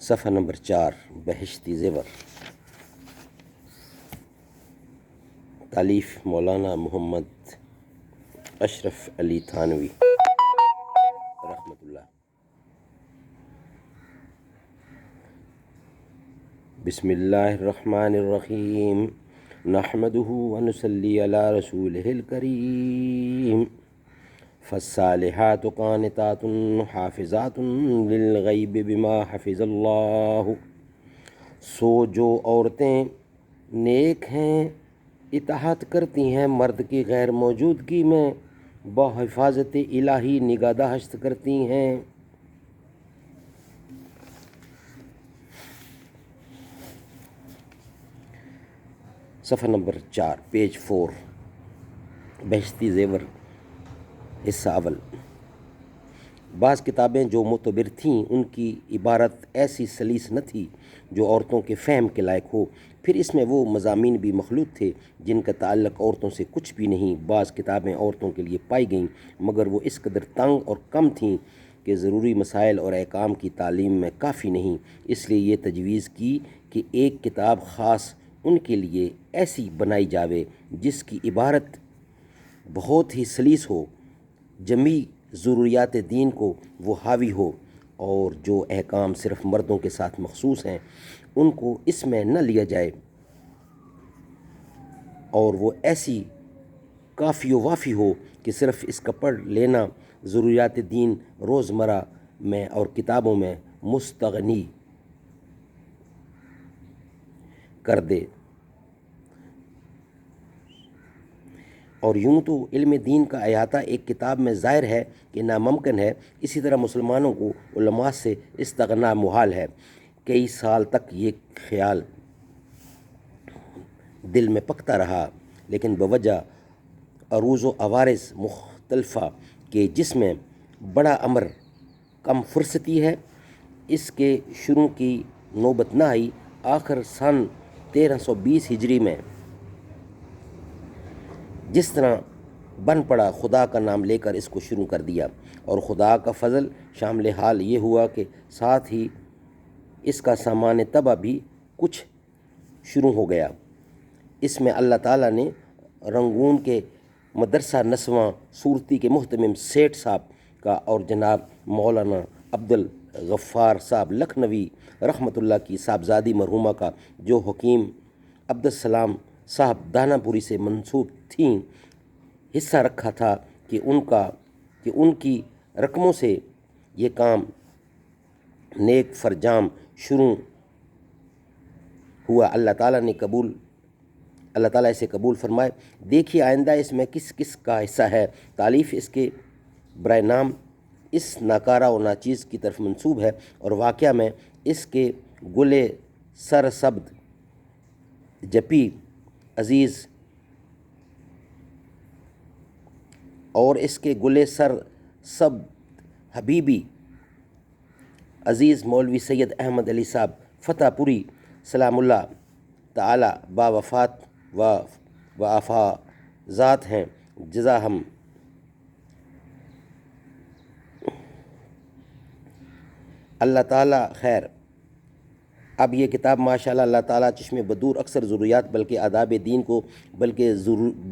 صفحہ نمبر 4 بہشتی زیور، تالیف مولانا محمد اشرف علی تھانوی رحمۃ اللہ۔ بسم اللہ الرحمن الرحیم، نحمدہ ونصلی علی رسولہ الکریم۔ فالصالحات قانتات حافظات للغیب بما حفظ اللہ۔ سو جو عورتیں نیک ہیں، اطاعت کرتی ہیں مرد کی غیر موجودگی میں، بحفاظت الہی نگہداشت کرتی ہیں۔ صفحہ نمبر 4 پیج 4 بہشتی زیور، حصہ اول۔ بعض کتابیں جو معتبر تھیں ان کی عبارت ایسی سلیس نہ تھی جو عورتوں کے فہم کے لائق ہو، پھر اس میں وہ مضامین بھی مخلوط تھے جن کا تعلق عورتوں سے کچھ بھی نہیں۔ بعض کتابیں عورتوں کے لیے پائی گئیں مگر وہ اس قدر تنگ اور کم تھیں کہ ضروری مسائل اور احکام کی تعلیم میں کافی نہیں، اس لیے یہ تجویز کی کہ ایک کتاب خاص ان کے لیے ایسی بنائی جاوے جس کی عبارت بہت ہی سلیس ہو، جمیع ضروریات دین کو وہ حاوی ہو، اور جو احکام صرف مردوں کے ساتھ مخصوص ہیں ان کو اس میں نہ لیا جائے، اور وہ ایسی کافی و وافی ہو کہ صرف اس کا پڑھ لینا ضروریات دین روزمرہ میں اور کتابوں میں مستغنی کر دے۔ اور یوں تو علم دین کا احاطہ ایک کتاب میں ظاہر ہے کہ ناممکن ہے، اسی طرح مسلمانوں کو علماء سے استغنا محال ہے۔ کئی سال تک یہ خیال دل میں پکتا رہا، لیکن بوجہ عروض و عوارض مختلفہ کہ جس میں بڑا امر کم فرصتی ہے، اس کے شروع کی نوبت نہ آئی۔ آخر سن 1320 ہجری میں جس طرح بن پڑا، خدا کا نام لے کر اس کو شروع کر دیا، اور خدا کا فضل شامل حال یہ ہوا کہ ساتھ ہی اس کا سامان طبع بھی کچھ شروع ہو گیا۔ اس میں اللہ تعالیٰ نے رنگون کے مدرسہ نسواں صورتی کے محتمم سیٹھ صاحب کا اور جناب مولانا عبدالغفار صاحب لکھنوی رحمۃ اللہ کی صاحبزادی مرحومہ کا، جو حکیم عبدالسلام صاحب دانا پوری سے منسوب تھیں، حصہ رکھا تھا کہ ان کی رقموں سے یہ کام نیک فرجام شروع ہوا۔ اللہ تعالیٰ اسے قبول فرمائے۔ دیکھیے آئندہ اس میں کس کس کا حصہ ہے۔ تالیف اس کے برائے نام اس ناکارہ و ناچیز کی طرف منسوب ہے، اور واقعہ میں اس کے گل سرسبد جپی عزیز اور اس کے گل سرسبد حبیبی عزیز مولوی سید احمد علی صاحب فتح پوری سلام اللہ تعالی با وفات و آفات ہیں، جزاہم اللہ تعالیٰ خیر۔ اب یہ کتاب ماشاءاللہ اللہ تعالیٰ چشم بدور اکثر ضروریات بلکہ آداب دین کو، بلکہ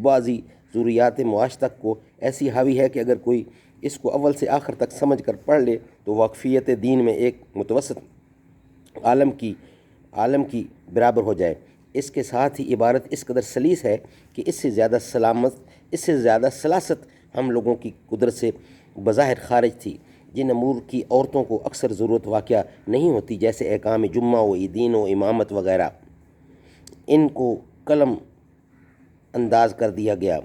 بعضی ضروریات معاش تک کو ایسی حاوی ہے کہ اگر کوئی اس کو اول سے آخر تک سمجھ کر پڑھ لے تو واقفیت دین میں ایک متوسط عالم کی برابر ہو جائے۔ اس کے ساتھ ہی عبارت اس قدر سلیس ہے کہ اس سے زیادہ سلاست ہم لوگوں کی قدرت سے بظاہر خارج تھی، جن امور کی عورتوں کو اکثر ضرورت واقعہ نہیں ہوتی، جیسے احکام جمعہ و عیدین و امامت وغیرہ، ان کو قلم انداز کر دیا گیا۔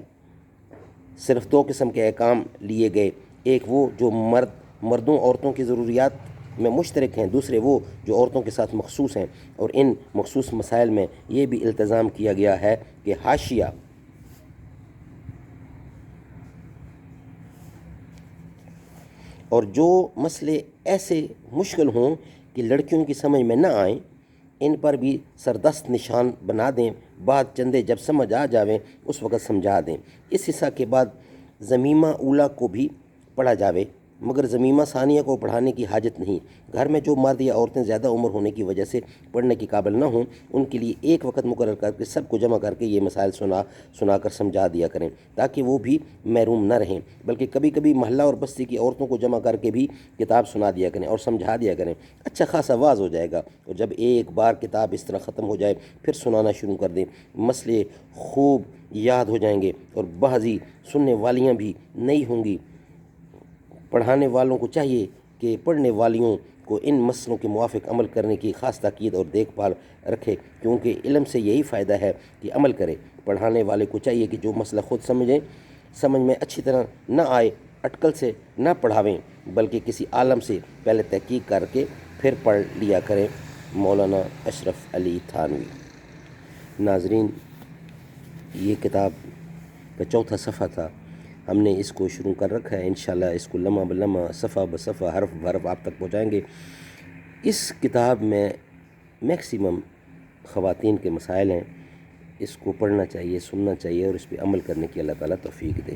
صرف دو قسم کے احکام لیے گئے، ایک وہ جو مردوں عورتوں کی ضروریات میں مشترک ہیں، دوسرے وہ جو عورتوں کے ساتھ مخصوص ہیں، اور ان مخصوص مسائل میں یہ بھی التزام کیا گیا ہے کہ حاشیہ اور جو مسئلے ایسے مشکل ہوں کہ لڑکیوں کی سمجھ میں نہ آئیں، ان پر بھی سردست نشان بنا دیں، بعد چندے جب سمجھ آ جاویں اس وقت سمجھا دیں۔ اس حصہ کے بعد ضمیمہ اولیٰ کو بھی پڑھا جاوے، مگر ضمیمہ ثانیہ کو پڑھانے کی حاجت نہیں۔ گھر میں جو مرد یا عورتیں زیادہ عمر ہونے کی وجہ سے پڑھنے کے قابل نہ ہوں، ان کے لیے ایک وقت مقرر کر کے سب کو جمع کر کے یہ مسائل سنا کر سمجھا دیا کریں، تاکہ وہ بھی محروم نہ رہیں۔ بلکہ کبھی کبھی محلہ اور بستی کی عورتوں کو جمع کر کے بھی کتاب سنا دیا کریں اور سمجھا دیا کریں، اچھا خاصا واز ہو جائے گا۔ اور جب ایک بار کتاب اس طرح ختم ہو جائے پھر سنانا شروع کر دیں، مسئلے خوب یاد ہو جائیں گے اور بعضی سننے والیاں بھی نئی ہوں گی۔ پڑھانے والوں کو چاہیے کہ پڑھنے والیوں کو ان مسئلوں کے موافق عمل کرنے کی خاص تاکید اور دیکھ بھال رکھے، کیونکہ علم سے یہی فائدہ ہے کہ عمل کرے۔ پڑھانے والے کو چاہیے کہ جو مسئلہ خود سمجھ میں اچھی طرح نہ آئے اٹکل سے نہ پڑھاویں، بلکہ کسی عالم سے پہلے تحقیق کر کے پھر پڑھ لیا کریں۔ مولانا اشرف علی تھانوی۔ ناظرین، یہ کتاب کا چوتھا صفحہ تھا، ہم نے اس کو شروع کر رکھا ہے، انشاءاللہ اس کو لمحہ بلمحہ صفحہ بصفحہ حرف بحرف آپ تک پہنچائیں گے۔ اس کتاب میں میکسیمم خواتین کے مسائل ہیں، اس کو پڑھنا چاہیے، سننا چاہیے اور اس پہ عمل کرنے کی اللہ تعالیٰ توفیق دے۔